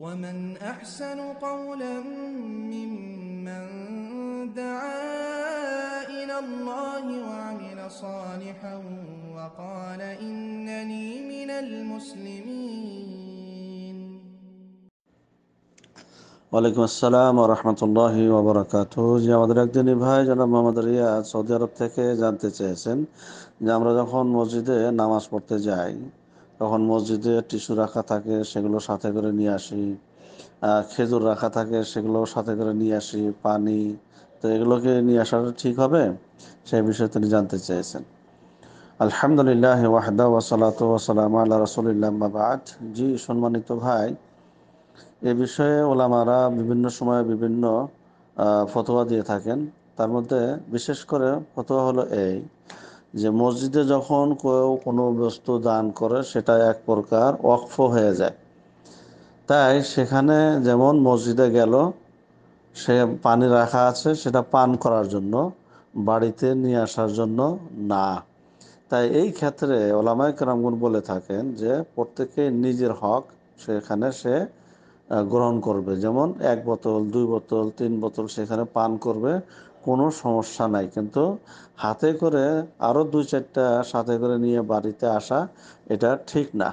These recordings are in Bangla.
ومن أحسن قولا ممن دعا إلى الله وعمل صالحا وقال إنني من المسلمين. ওয়ালাইকুম আসসালাম ওয়া রাহমাতুল্লাহি ওয়া বারাকাতুহু। যে আমাদের একজনই ভাই জনাব মোহাম্মদ রিয়াদ সৌদি আরব থেকে জানতে চেয়েছেন যে আমরা যখন মসজিদে নামাজ পড়তে যাই তখন মসজিদে টিস্যু রাখা থাকে, সেগুলো সাথে করে নিয়ে আসি। খেজুর রাখা থাকে, সেগুলো সাথে করে নিয়ে আসি। পানি, তো এগুলোকে নিয়ে আসাটা ঠিক হবে? সেই বিষয়ে তিনি জানতে চেয়েছেন। আলহামদুলিল্লাহ ওয়াহদা ওয়া সালাতু ওয়া সালামু আলা রাসূলিল্লাহ আম্মা বা'দ। জি সম্মানিত ভাই, এ বিষয়ে ওলামারা বিভিন্ন সময়ে বিভিন্ন ফতোয়া দিয়ে থাকেন। তার মধ্যে বিশেষ করে ফতোয়া হলো এই যে মসজিদে যখন কেউ কোনো বস্তু দান করে সেটা এক প্রকার ওয়াকফ হয়ে যায়। তাই সেখানে যেমন মসজিদে গেল, সে পানি রাখা আছে সেটা পান করার জন্য, বাড়িতে নিয়ে আসার জন্য না। তাই এই ক্ষেত্রে ওলামায়ে কেরামগণ বলে থাকেন যে প্রত্যেকে নিজের হক সেখানে সে গ্রহণ করবে। যেমন এক বোতল, দুই বোতল, তিন বোতল সেখানে পান করবে, কোনো সমস্যা নাই। কিন্তু হাতে করে আরও দুই চারটা সাথে করে নিয়ে বাড়িতে আসা এটা ঠিক না।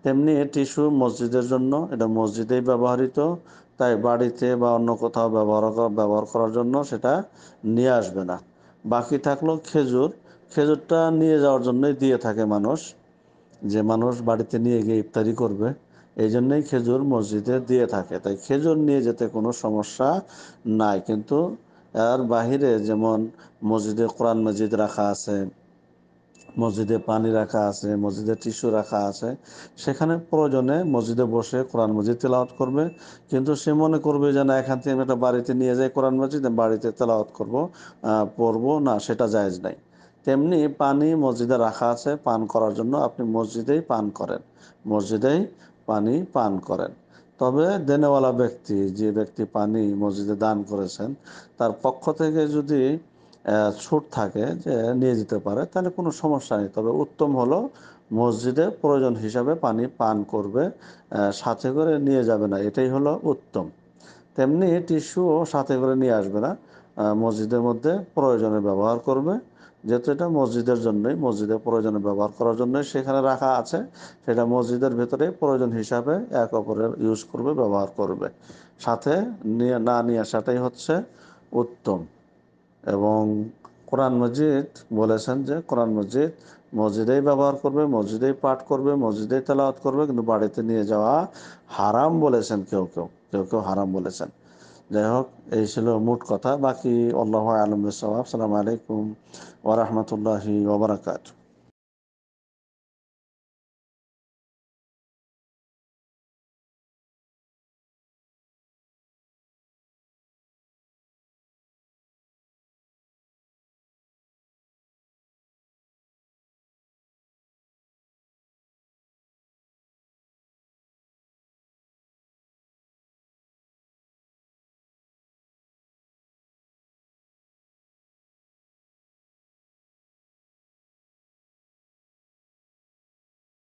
তেমনি টিস্যু মসজিদের জন্য, এটা মসজিদেই ব্যবহৃত, তাই বাড়িতে বা অন্য কোথাও ব্যবহার করার জন্য সেটা নিয়ে আসবে না। বাকি থাকলো খেজুর, খেজুরটা নিয়ে যাওয়ার জন্যই দিয়ে থাকে মানুষ, যে মানুষ বাড়িতে নিয়ে গিয়ে ইফতারি করবে, এই জন্যই খেজুর মসজিদে দিয়ে থাকে। তাই খেজুর নিয়ে যেতে কোনো সমস্যা নাই। কিন্তু এর বাহিরে যেমন মসজিদে কোরআন মজিদ রাখা আছে, মসজিদে পানি রাখা আছে, মসজিদে টিস্যু রাখা আছে, সেখানে প্রয়োজনে মসজিদে বসে কোরআন মজিদ তেলাওয়াত করবে। কিন্তু সে মনে করবে যে না, এখান থেকে আমি একটা বাড়িতে নিয়ে যাই কোরআন মজিদ, বাড়িতে তেলাওয়াত করবো, পড়বো না, সেটা জায়েজ নাই। তেমনি পানি মসজিদে রাখা আছে পান করার জন্য, আপনি মসজিদেই পান করেন, মসজিদেই পানি পান করেন। তবে দেনেওয়ালা ব্যক্তি, যে ব্যক্তি পানি মসজিদে দান করেছেন, তার পক্ষ থেকে যদি ছুট থাকে যে নিয়ে যেতে পারে, তাহলে কোনো সমস্যা নেই। তবে উত্তম হলো মসজিদে প্রয়োজন হিসাবে পানি পান করবে, সাথে করে নিয়ে যাবে না, এটাই হলো উত্তম। তেমনি টিস্যুও সাথে করে নিয়ে আসবে না, মসজিদের মধ্যে প্রয়োজনে ব্যবহার করবে। যেহেতু এটা মসজিদের জন্যই, মসজিদের প্রয়োজনে ব্যবহার করার জন্যই সেখানে রাখা আছে, সেটা মসজিদের ভেতরে প্রয়োজন হিসাবে এক অপরের ইউজ করবে, ব্যবহার করবে। সাথে নিয়ে আসাটাই হচ্ছে উত্তম। এবং কোরআন মজিদ বলেছেন যে কোরআন মজিদ মসজিদেই ব্যবহার করবে, মসজিদেই পাঠ করবে, মসজিদেই তেলাওয়াত করবে, কিন্তু বাড়িতে নিয়ে যাওয়া হারাম বলেছেন কেউ কেউ, কেউ কেউ হারাম বলেছেন। যাই হোক, এই ছিল মোট কথা। বাকি আল্লাহু আ'লাম বিস-সাওয়াব। আসসালামু আলাইকুম ওয়া রাহমাতুল্লাহি ওয়া বারাকাতুহু।